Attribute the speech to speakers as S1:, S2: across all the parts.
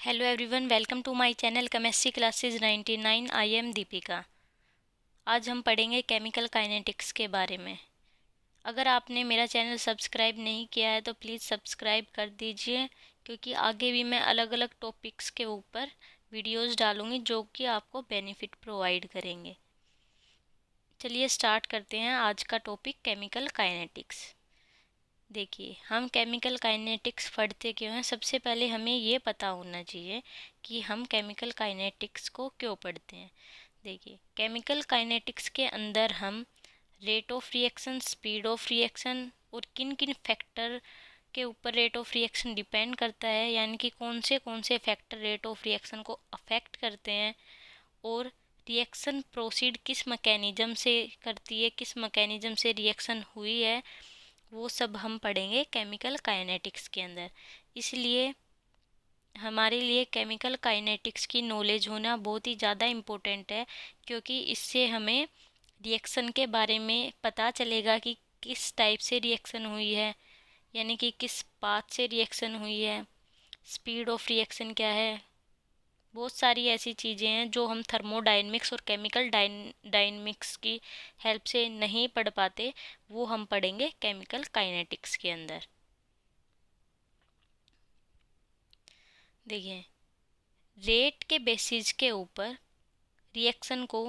S1: Hello everyone, welcome to my channel chemistry classes 99। I am Deepika. आज हम पढ़ेंगे chemical kinetics के बारे में। अगर आपने मेरा चैनल सब्सक्राइब नहीं किया है तो प्लीज़ सब्सक्राइब कर दीजिए, क्योंकि आगे भी मैं अलग अलग टॉपिक्स के ऊपर वीडियोस डालूंगी जो कि आपको बेनिफिट प्रोवाइड करेंगे। चलिए स्टार्ट करते हैं आज का टॉपिक केमिकल काइनेटिक्स। देखिए, हम केमिकल काइनेटिक्स पढ़ते क्यों हैं। सबसे पहले हमें ये पता होना चाहिए कि हम केमिकल काइनेटिक्स को क्यों पढ़ते हैं। देखिए, केमिकल काइनेटिक्स के अंदर हम rate of reaction, speed of reaction और किन किन फैक्टर के ऊपर रेट ऑफ रिएक्शन डिपेंड करता है, यानी कि कौन से फैक्टर रेट ऑफ रिएक्शन को अफेक्ट करते हैं, और रिएक्शन प्रोसीड किस मैकेनिज्म से करती है, किस मैकेनिज्म से रिएक्शन हुई है, वो सब हम पढ़ेंगे केमिकल काइनेटिक्स के अंदर। इसलिए हमारे लिए केमिकल काइनेटिक्स की नॉलेज होना बहुत ही ज़्यादा इम्पोर्टेंट है, क्योंकि इससे हमें रिएक्शन के बारे में पता चलेगा कि किस टाइप से रिएक्शन हुई है, यानी कि किस पाथ से रिएक्शन हुई है, स्पीड ऑफ रिएक्शन क्या है। बहुत सारी ऐसी चीज़ें हैं जो हम थर्मोडायनेमिक्स और केमिकल डायनेमिक्स की हेल्प से नहीं पढ़ पाते, वो हम पढ़ेंगे केमिकल काइनेटिक्स के अंदर। देखिए, रेट के बेसिस के ऊपर रिएक्शन को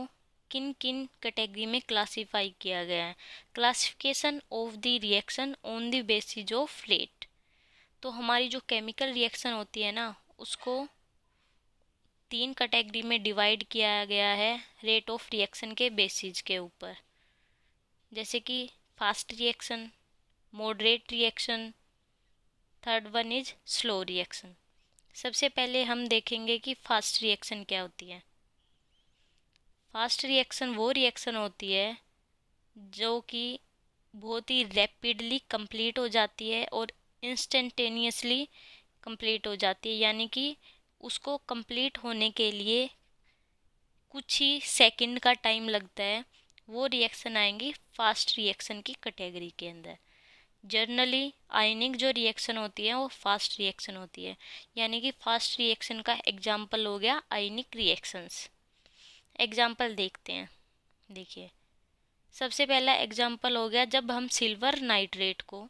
S1: किन किन कैटेगरी में क्लासिफाई किया गया है। Classification of the reaction on the basis of rate. तो हमारी जो केमिकल रिएक्शन होती है ना, उसको 3 कैटेगरी में डिवाइड किया गया है रेट ऑफ रिएक्शन के बेसिस के ऊपर, जैसे कि fast reaction, moderate reaction, third one is slow reaction. सबसे पहले हम देखेंगे कि फास्ट रिएक्शन क्या होती है। फास्ट रिएक्शन वो रिएक्शन होती है जो कि बहुत ही रैपिडली कंप्लीट हो जाती है और इंस्टेंटेनियसली कंप्लीट हो जाती है, यानी कि उसको कंप्लीट होने के लिए कुछ ही सेकंड का टाइम लगता है। वो रिएक्शन आएंगी फास्ट रिएक्शन की कैटेगरी के अंदर। जनरली आयनिक जो रिएक्शन होती है वो फास्ट रिएक्शन होती है, यानी कि फास्ट रिएक्शन का एग्जाम्पल हो गया आयनिक रिएक्शंस। एग्जाम्पल देखते हैं। देखिए, सबसे पहला एग्जाम्पल हो गया, जब हम सिल्वर नाइट्रेट को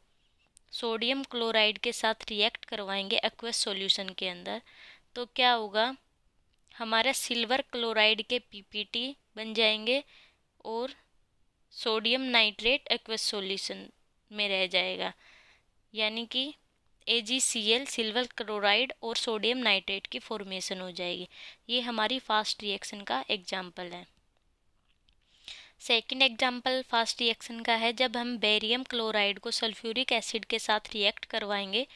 S1: सोडियम क्लोराइड के साथ रिएक्ट करवाएंगे एक्वस सॉल्यूशन के अंदर, तो क्या होगा, हमारा सिल्वर क्लोराइड के पीपीटी बन जाएंगे और सोडियम नाइट्रेट एक्वस सॉल्यूशन में रह जाएगा, यानी कि AgCl सिल्वर क्लोराइड और सोडियम नाइट्रेट की फॉर्मेशन हो जाएगी। ये हमारी फास्ट रिएक्शन का एग्जाम्पल है। सेकेंड एग्जाम्पल फास्ट रिएक्शन का है, जब हम बेरियम क्लोराइड को सल्फ्यूरिक एसिड के साथ रिएक्ट करवाएंगे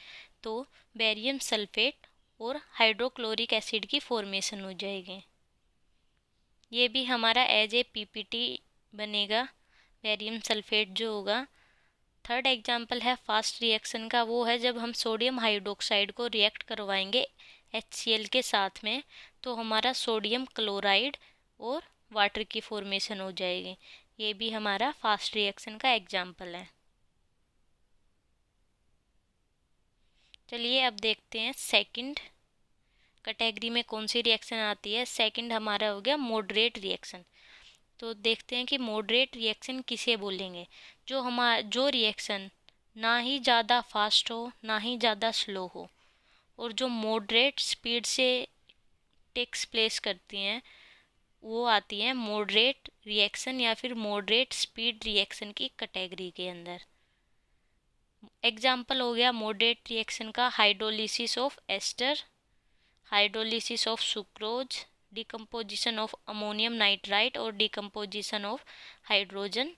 S1: तो बेरियम सल्फेट और हाइड्रोक्लोरिक एसिड की फॉर्मेशन हो जाएगी। ये भी हमारा एज ए पीपीटी बनेगा, बेरियम सल्फेट जो होगा। थर्ड एग्जाम्पल है फास्ट रिएक्शन का, वो है जब हम सोडियम हाइड्रोक्साइड को रिएक्ट करवाएंगे HCl के साथ में, तो हमारा सोडियम क्लोराइड और वाटर की फॉर्मेशन हो जाएगी। ये भी हमारा फास्ट रिएक्शन का एग्जाम्पल है। चलिए अब देखते हैं सेकंड कैटेगरी में कौन सी रिएक्शन आती है। सेकंड हमारा हो गया मॉडरेट रिएक्शन। तो देखते हैं कि मॉडरेट रिएक्शन किसे बोलेंगे। जो रिएक्शन ना ही ज़्यादा फास्ट हो ना ही ज़्यादा स्लो हो, और जो मॉडरेट स्पीड से टेक्स प्लेस करती हैं, वो आती है मॉडरेट रिएक्शन या फिर मॉडरेट स्पीड रिएक्शन की कैटेगरी के अंदर। एग्जाम्पल हो गया मॉडरेट रिएक्शन का hydrolysis of ester, hydrolysis of sucrose, decomposition of ammonium nitrite और डिकम्पोजिशन ऑफ हाइड्रोजन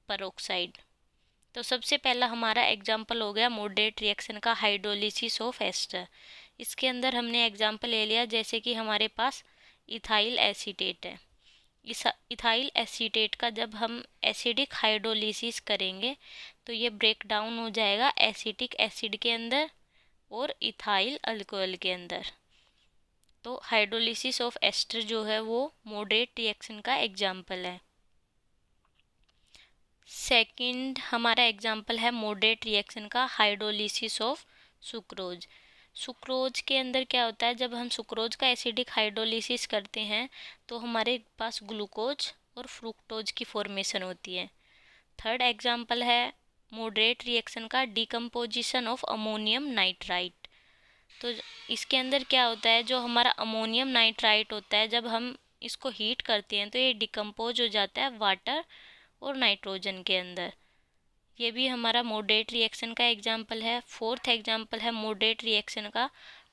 S1: पेरोक्साइड। तो सबसे पहला हमारा एग्जाम्पल हो गया मॉडरेट रिएक्शन का हाइड्रोलिसिस ऑफ एस्टर। इसके अंदर हमने एग्जाम्पल ले लिया, जैसे कि हमारे पास इथाइल एसीटेट है। इस इथाइल एसीटेट का जब हम एसिडिक हाइड्रोलिसिस करेंगे तो ये ब्रेक डाउन हो जाएगा एसिटिक एसिड के अंदर और इथाइल अल्कोहल के अंदर। तो हाइड्रोलिसिस ऑफ एस्टर जो है वो मॉडरेट रिएक्शन का एग्जाम्पल है। सेकंड हमारा एग्जाम्पल है मॉडरेट रिएक्शन का हाइड्रोलिसिस ऑफ सुक्रोज। सुक्रोज के अंदर क्या होता है, जब हम सुक्रोज का एसिडिक हाइड्रोलिसिस करते हैं तो हमारे पास ग्लूकोज और फ्रुक्टोज की फॉर्मेशन होती है। थर्ड एग्जाम्पल है मॉडरेट रिएक्शन का, डिकम्पोजिशन ऑफ अमोनियम नाइट्राइट। तो इसके अंदर क्या होता है, जो हमारा अमोनियम नाइट्राइट होता है, जब हम इसको हीट करते हैं तो ये डिकम्पोज हो जाता है वाटर और नाइट्रोजन के अंदर। ये भी हमारा मॉडरेट रिएक्शन का एग्जाम्पल है। फोर्थ एग्जाम्पल है मॉडरेट रिएक्शन का,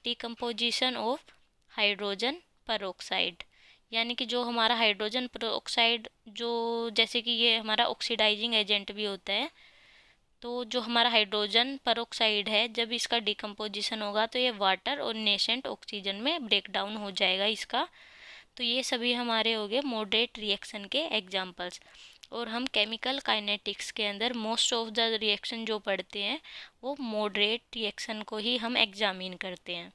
S1: डिकम्पोजिशन ऑफ हाइड्रोजन परऑक्साइड। यानी कि जो हमारा हाइड्रोजन परऑक्साइड, जो जैसे कि ये हमारा ऑक्सीडाइजिंग एजेंट भी होता है, तो जो हमारा हाइड्रोजन परऑक्साइड है, जब इसका डिकम्पोजिशन होगा तो ये वाटर और नेसेंट ऑक्सीजन में ब्रेक डाउन हो जाएगा इसका। तो ये सभी हमारे हो गए मॉडरेट रिएक्शन के एग्जाम्पल्स। और हम केमिकल काइनेटिक्स के अंदर मोस्ट ऑफ द रिएक्शन जो पढ़ते हैं वो मॉडरेट रिएक्शन को ही हम एग्जामिन करते हैं।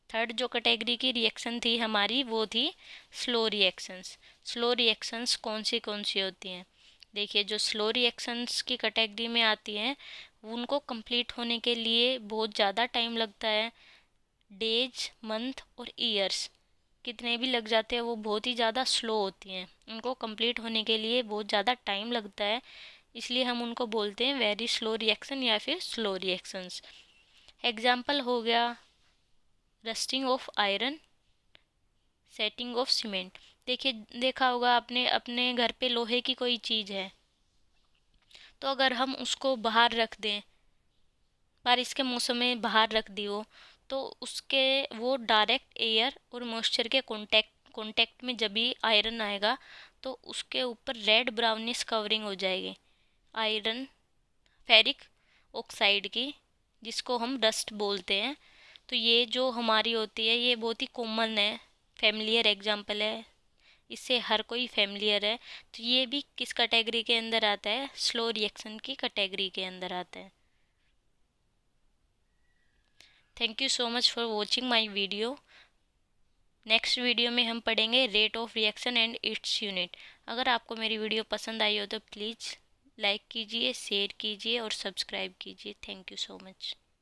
S1: थर्ड जो कैटेगरी की रिएक्शन थी हमारी वो थी स्लो रिएक्शंस। स्लो रिएक्शंस कौन सी होती हैं? देखिए, जो स्लो रिएक्शंस की कैटेगरी में आती हैं उनको कंप्लीट होने के लिए बहुत ज़्यादा टाइम लगता है। डेज, मंथ और ईयर्स कितने भी लग जाते हैं, वो बहुत ही ज़्यादा स्लो होती हैं। उनको कंप्लीट होने के लिए बहुत ज़्यादा टाइम लगता है, इसलिए हम उनको बोलते हैं वेरी स्लो रिएक्शन या फिर स्लो रिएक्शंस। एग्जाम्पल हो गया rusting of iron, setting of cement. देखिए, देखा होगा आपने अपने घर पे लोहे की कोई चीज़ है, तो अगर हम उसको बाहर रख दें, बारिश के मौसम में बाहर रख दी हो, तो उसके वो डायरेक्ट एयर और मॉइस्चर के कांटेक्ट में जब भी आयरन आएगा तो उसके ऊपर रेड ब्राउनिश कवरिंग हो जाएगी आयरन फेरिक ऑक्साइड की, जिसको हम डस्ट बोलते हैं। तो ये जो हमारी होती है ये बहुत ही कॉमन है, फेमिलियर एग्जाम्पल है, इससे हर कोई फेमिलियर है। तो ये भी किस कैटेगरी के अंदर आता है? स्लो रिएक्शन की कैटेगरी के अंदर आता है। Thank you so much for watching my video. Next video में हम पढ़ेंगे rate of reaction and its unit. अगर आपको मेरी वीडियो पसंद आई हो तो प्लीज़ लाइक कीजिए, शेयर कीजिए और सब्सक्राइब कीजिए। Thank you so much.